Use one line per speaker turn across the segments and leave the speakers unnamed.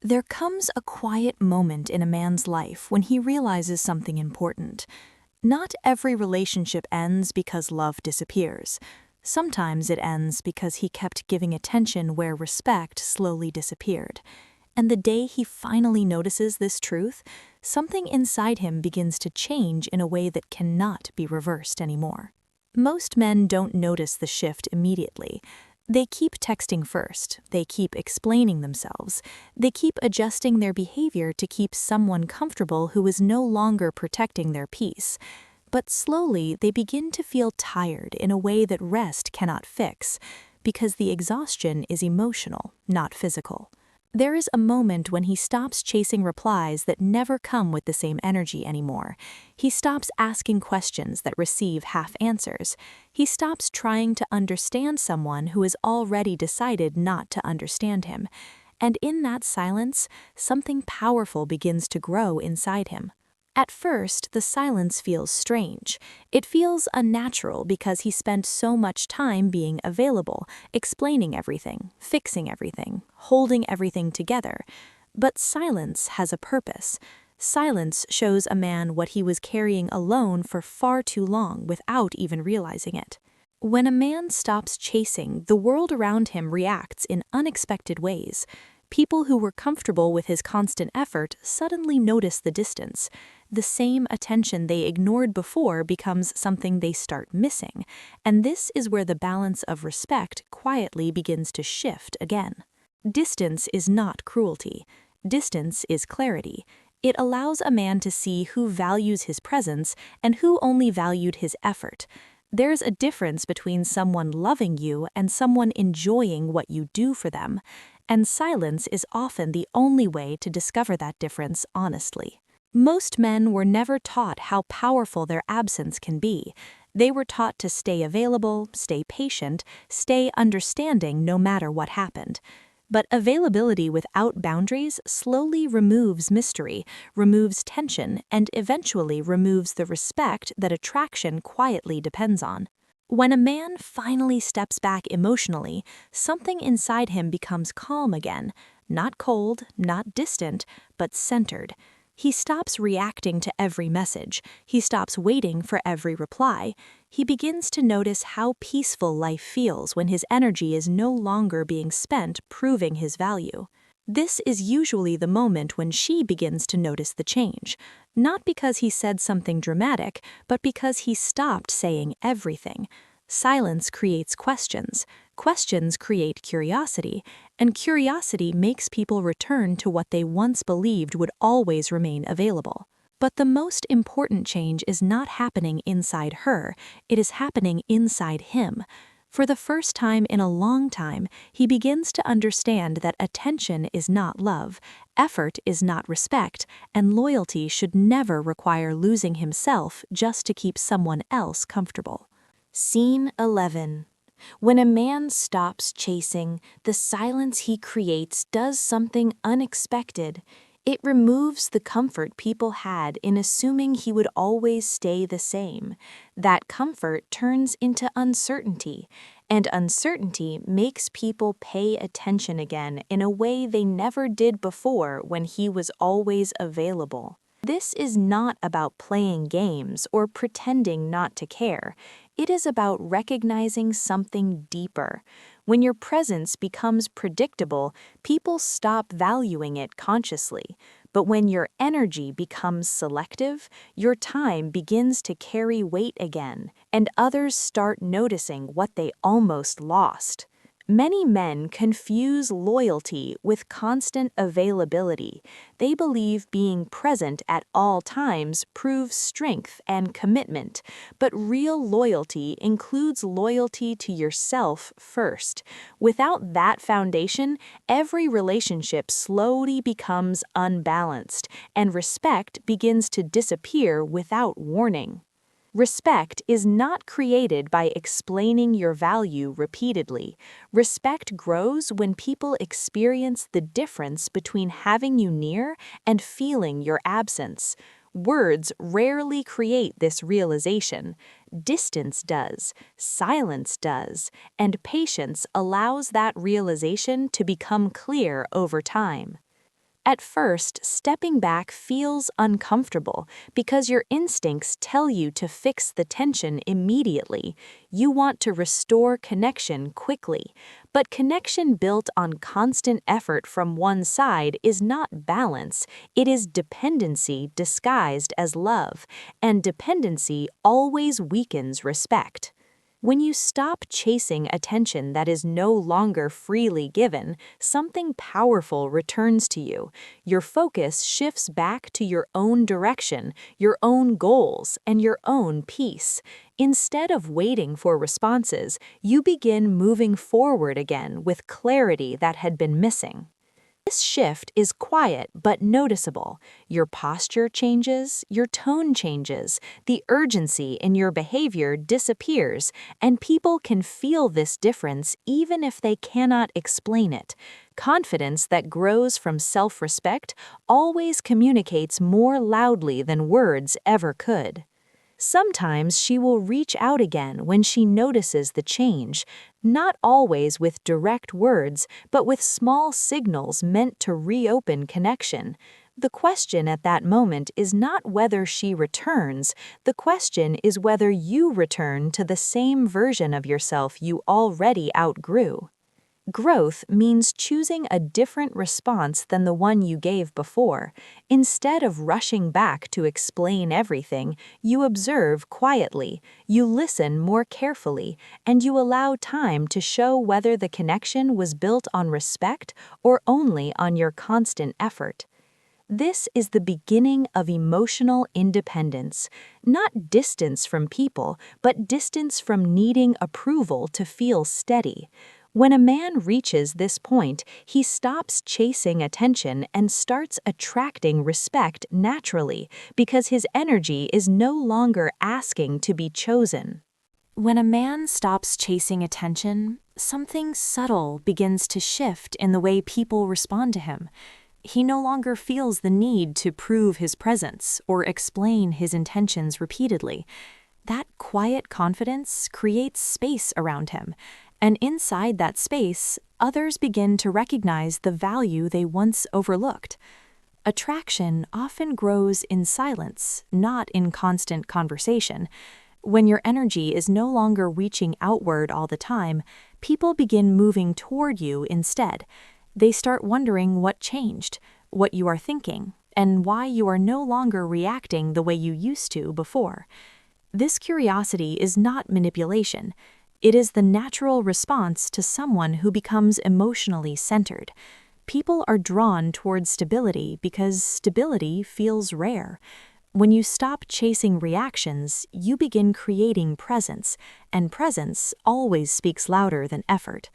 There comes a quiet moment in a man's life when he realizes something important. Not every relationship ends because love disappears. Sometimes it ends because he kept giving attention where respect slowly disappeared. And the day he finally notices this truth, something inside him begins to change in a way that cannot be reversed anymore. Most men don't notice the shift immediately. They keep texting first, they keep explaining themselves, they keep adjusting their behavior to keep someone comfortable who is no longer protecting their peace. But slowly, they begin to feel tired in a way that rest cannot fix, because the exhaustion is emotional, not physical. There is a moment when he stops chasing replies that never come with the same energy anymore. He stops asking questions that receive half answers. He stops trying to understand someone who has already decided not to understand him. And in that silence, something powerful begins to grow inside him. At first, the silence feels strange. It feels unnatural because he spent so much time being available, explaining everything, fixing everything, holding everything together. But silence has a purpose. Silence shows a man what he was carrying alone for far too long without even realizing it. When a man stops chasing, the world around him reacts in unexpected ways. People who were comfortable with his constant effort suddenly notice the distance. The same attention they ignored before becomes something they start missing, and this is where the balance of respect quietly begins to shift again. Distance is not cruelty. Distance is clarity. It allows a man to see who values his presence and who only valued his effort. There's a difference between someone loving you and someone enjoying what you do for them, and silence is often the only way to discover that difference honestly. Most men were never taught how powerful their absence can be. They were taught to stay available, stay patient, stay understanding no matter what happened. But availability without boundaries slowly removes mystery, removes tension, and eventually removes the respect that attraction quietly depends on. When a man finally steps back emotionally, something inside him becomes calm again, not cold, not distant, but centered. He stops reacting to every message. He stops waiting for every reply. He begins to notice how peaceful life feels when his energy is no longer being spent proving his value. This is usually the moment when she begins to notice the change, not because he said something dramatic, but because he stopped saying everything. Silence creates questions. Questions create curiosity, and curiosity makes people return to what they once believed would always remain available. But the most important change is not happening inside her, it is happening inside him. For the first time in a long time, he begins to understand that attention is not love, effort is not respect, and loyalty should never require losing himself just to keep someone else comfortable. Scene 11. When a man stops chasing, the silence he creates does something unexpected. It removes the comfort people had in assuming he would always stay the same. That comfort turns into uncertainty, and uncertainty makes people pay attention again in a way they never did before when he was always available. This is not about playing games or pretending not to care. It is about recognizing something deeper. When your presence becomes predictable, people stop valuing it consciously. But when your energy becomes selective, your time begins to carry weight again, and others start noticing what they almost lost. Many men confuse loyalty with constant availability. They believe being present at all times proves strength and commitment, but real loyalty includes loyalty to yourself first. Without that foundation, every relationship slowly becomes unbalanced, and respect begins to disappear without warning. Respect is not created by explaining your value repeatedly. Respect grows when people experience the difference between having you near and feeling your absence. Words rarely create this realization. Distance does, silence does, and patience allows that realization to become clear over time. At first, stepping back feels uncomfortable because your instincts tell you to fix the tension immediately. You want to restore connection quickly. But connection built on constant effort from one side is not balance, it is dependency disguised as love, and dependency always weakens respect. When you stop chasing attention that is no longer freely given, something powerful returns to you. Your focus shifts back to your own direction, your own goals, and your own peace. Instead of waiting for responses, you begin moving forward again with clarity that had been missing. This shift is quiet but noticeable. Your posture changes, your tone changes, the urgency in your behavior disappears, and people can feel this difference even if they cannot explain it. Confidence that grows from self-respect always communicates more loudly than words ever could. Sometimes she will reach out again when she notices the change, not always with direct words, but with small signals meant to reopen connection. The question at that moment is not whether she returns, the question is whether you return to the same version of yourself you already outgrew. Growth means choosing a different response than the one you gave before. Instead of rushing back to explain everything, you observe quietly, you listen more carefully, and you allow time to show whether the connection was built on respect or only on your constant effort. This is the beginning of emotional independence, not distance from people, but distance from needing approval to feel steady. When a man reaches this point, he stops chasing attention and starts attracting respect naturally because his energy is no longer asking to be chosen. When a man stops chasing attention, something subtle begins to shift in the way people respond to him. He no longer feels the need to prove his presence or explain his intentions repeatedly. That quiet confidence creates space around him, and inside that space, others begin to recognize the value they once overlooked. Attraction often grows in silence, not in constant conversation. When your energy is no longer reaching outward all the time, people begin moving toward you instead. They start wondering what changed, what you are thinking, and why you are no longer reacting the way you used to before. This curiosity is not manipulation. It is the natural response to someone who becomes emotionally centered. People are drawn towards stability because stability feels rare. When you stop chasing reactions, you begin creating presence, and presence always speaks louder than effort.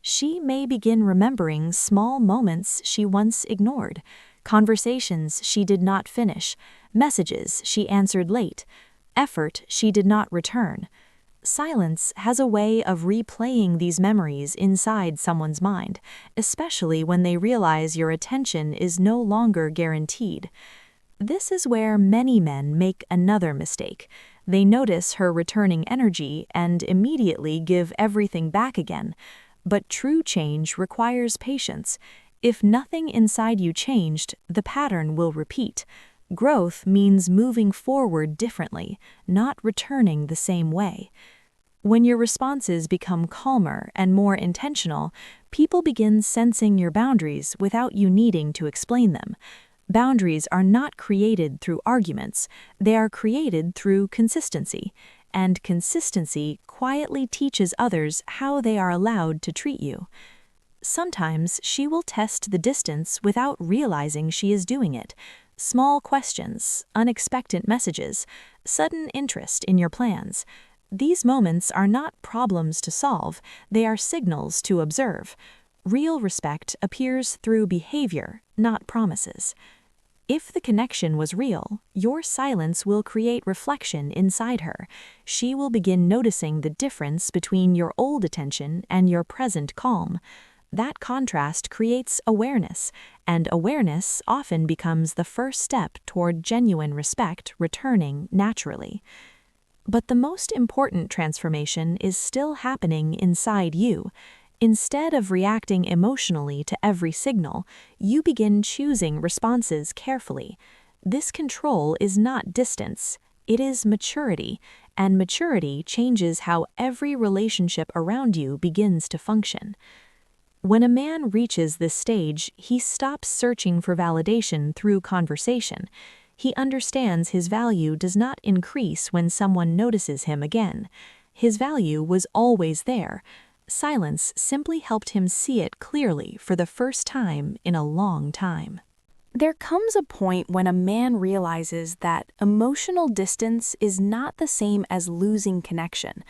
She may begin remembering small moments she once ignored, conversations she did not finish, messages she answered late, effort she did not return. Silence has a way of replaying these memories inside someone's mind, especially when they realize your attention is no longer guaranteed. This is where many men make another mistake. They notice her returning energy and immediately give everything back again. But true change requires patience. If nothing inside you changed, the pattern will repeat. Growth means moving forward differently, not returning the same way. When your responses become calmer and more intentional, people begin sensing your boundaries without you needing to explain them. Boundaries are not created through arguments, they are created through consistency, and consistency quietly teaches others how they are allowed to treat you. Sometimes she will test the distance without realizing she is doing it. Small questions, unexpected messages, sudden interest in your plans. These moments are not problems to solve, they are signals to observe. Real respect appears through behavior, not promises. If the connection was real, your silence will create reflection inside her. She will begin noticing the difference between your old attention and your present calm. That contrast creates awareness, and awareness often becomes the first step toward genuine respect returning naturally. But the most important transformation is still happening inside you. Instead of reacting emotionally to every signal, you begin choosing responses carefully. This control is not distance, it is maturity, and maturity changes how every relationship around you begins to function. When a man reaches this stage, he stops searching for validation through conversation. He understands his value does not increase when someone notices him again. His value was always there. Silence simply helped him see it clearly for the first time in a long time. There comes a point when a man realizes that emotional distance is not the same as losing connection.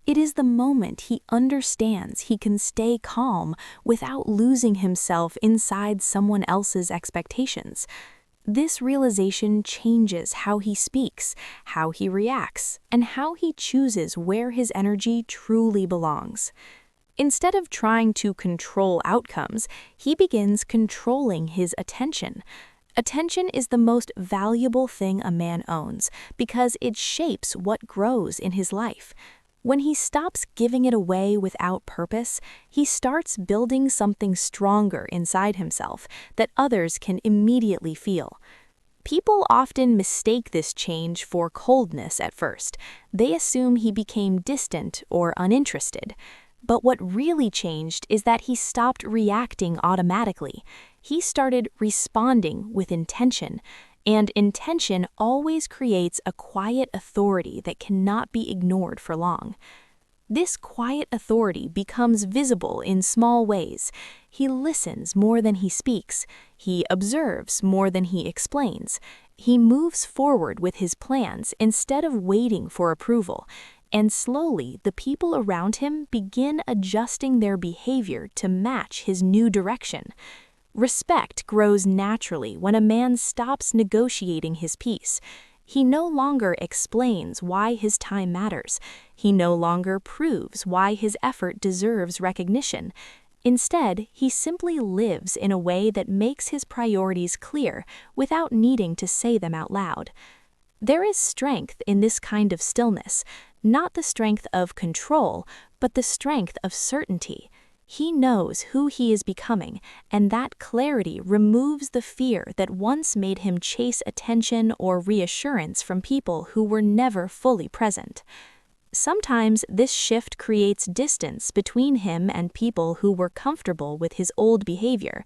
It is the moment he understands he can stay calm without losing himself inside someone else's expectations. This realization changes how he speaks, how he reacts, and how he chooses where his energy truly belongs. Instead of trying to control outcomes, he begins controlling his attention. Attention is the most valuable thing a man owns because it shapes what grows in his life. When he stops giving it away without purpose, he starts building something stronger inside himself that others can immediately feel. People often mistake this change for coldness at first. They assume he became distant or uninterested. But what really changed is that he stopped reacting automatically. He started responding with intention. And intention always creates a quiet authority that cannot be ignored for long. This quiet authority becomes visible in small ways. He listens more than he speaks. He observes more than he explains. He moves forward with his plans instead of waiting for approval. And slowly, the people around him begin adjusting their behavior to match his new direction. Respect grows naturally when a man stops negotiating his peace. He no longer explains why his time matters. He no longer proves why his effort deserves recognition. Instead, he simply lives in a way that makes his priorities clear without needing to say them out loud. There is strength in this kind of stillness, not the strength of control, but the strength of certainty. He knows who he is becoming, and that clarity removes the fear that once made him chase attention or reassurance from people who were never fully present. Sometimes this shift creates distance between him and people who were comfortable with his old behavior.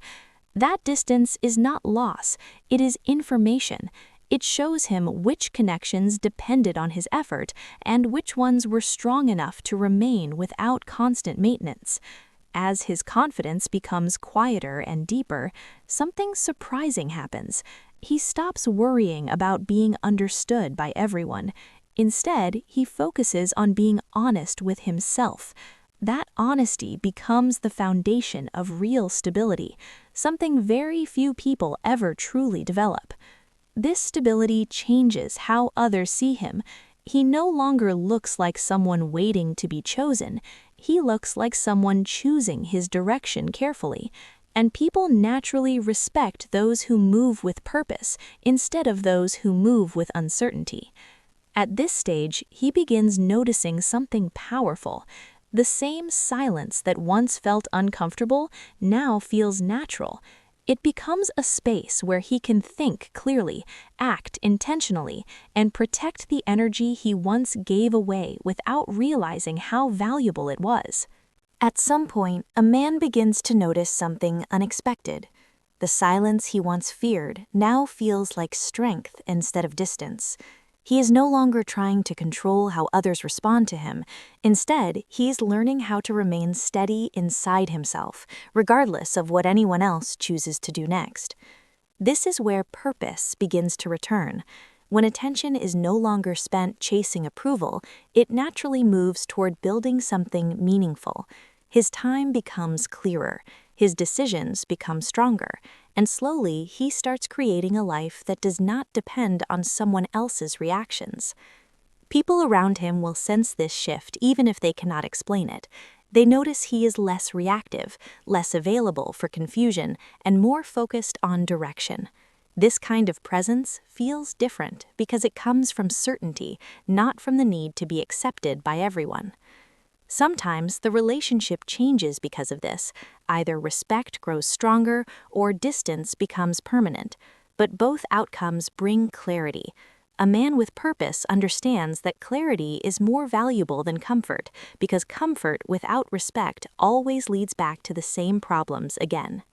That distance is not loss, it is information. It shows him which connections depended on his effort and which ones were strong enough to remain without constant maintenance. As his confidence becomes quieter and deeper, something surprising happens. He stops worrying about being understood by everyone. Instead, he focuses on being honest with himself. That honesty becomes the foundation of real stability, something very few people ever truly develop. This stability changes how others see him. He no longer looks like someone waiting to be chosen. He looks like someone choosing his direction carefully. And people naturally respect those who move with purpose instead of those who move with uncertainty. At this stage, he begins noticing something powerful. The same silence that once felt uncomfortable now feels natural. It becomes a space where he can think clearly, act intentionally, and protect the energy he once gave away without realizing how valuable it was. At some point, a man begins to notice something unexpected. The silence he once feared now feels like strength instead of distance. He is no longer trying to control how others respond to him. Instead, he's learning how to remain steady inside himself, regardless of what anyone else chooses to do next. This is where purpose begins to return. When attention is no longer spent chasing approval, it naturally moves toward building something meaningful. His time becomes clearer, his decisions become stronger, and slowly he starts creating a life that does not depend on someone else's reactions. People around him will sense this shift even if they cannot explain it. They notice he is less reactive, less available for confusion, and more focused on direction. This kind of presence feels different because it comes from certainty, not from the need to be accepted by everyone. Sometimes the relationship changes because of this. Either respect grows stronger or distance becomes permanent. But both outcomes bring clarity. A man with purpose understands that clarity is more valuable than comfort, because comfort without respect always leads back to the same problems again.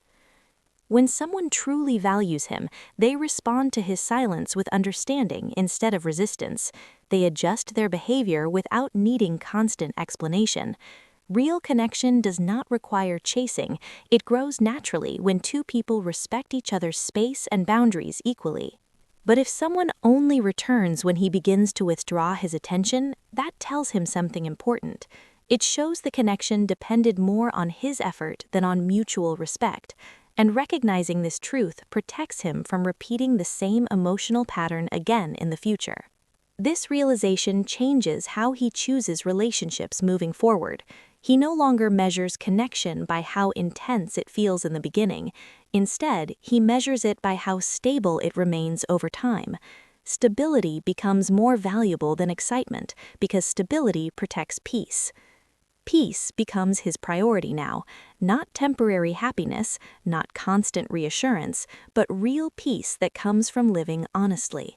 When someone truly values him, they respond to his silence with understanding instead of resistance. They adjust their behavior without needing constant explanation. Real connection does not require chasing. It grows naturally when two people respect each other's space and boundaries equally. But if someone only returns when he begins to withdraw his attention, that tells him something important. It shows the connection depended more on his effort than on mutual respect. And recognizing this truth protects him from repeating the same emotional pattern again in the future. This realization changes how he chooses relationships moving forward. He no longer measures connection by how intense it feels in the beginning. Instead, he measures it by how stable it remains over time. Stability becomes more valuable than excitement because stability protects peace. Peace becomes his priority now, not temporary happiness, not constant reassurance, but real peace that comes from living honestly.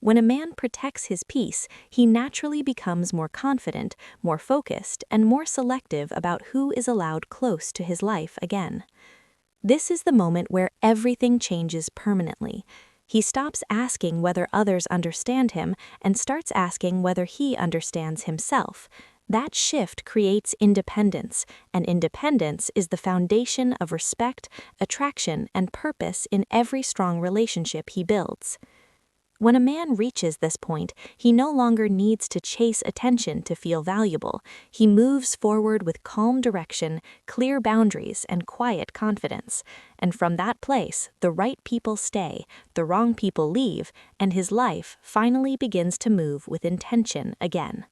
When a man protects his peace, he naturally becomes more confident, more focused, and more selective about who is allowed close to his life again. This is the moment where everything changes permanently. He stops asking whether others understand him and starts asking whether he understands himself. That shift creates independence, and independence is the foundation of respect, attraction, and purpose in every strong relationship he builds. When a man reaches this point, he no longer needs to chase attention to feel valuable. He moves forward with calm direction, clear boundaries, and quiet confidence. And from that place, the right people stay, the wrong people leave, and his life finally begins to move with intention again.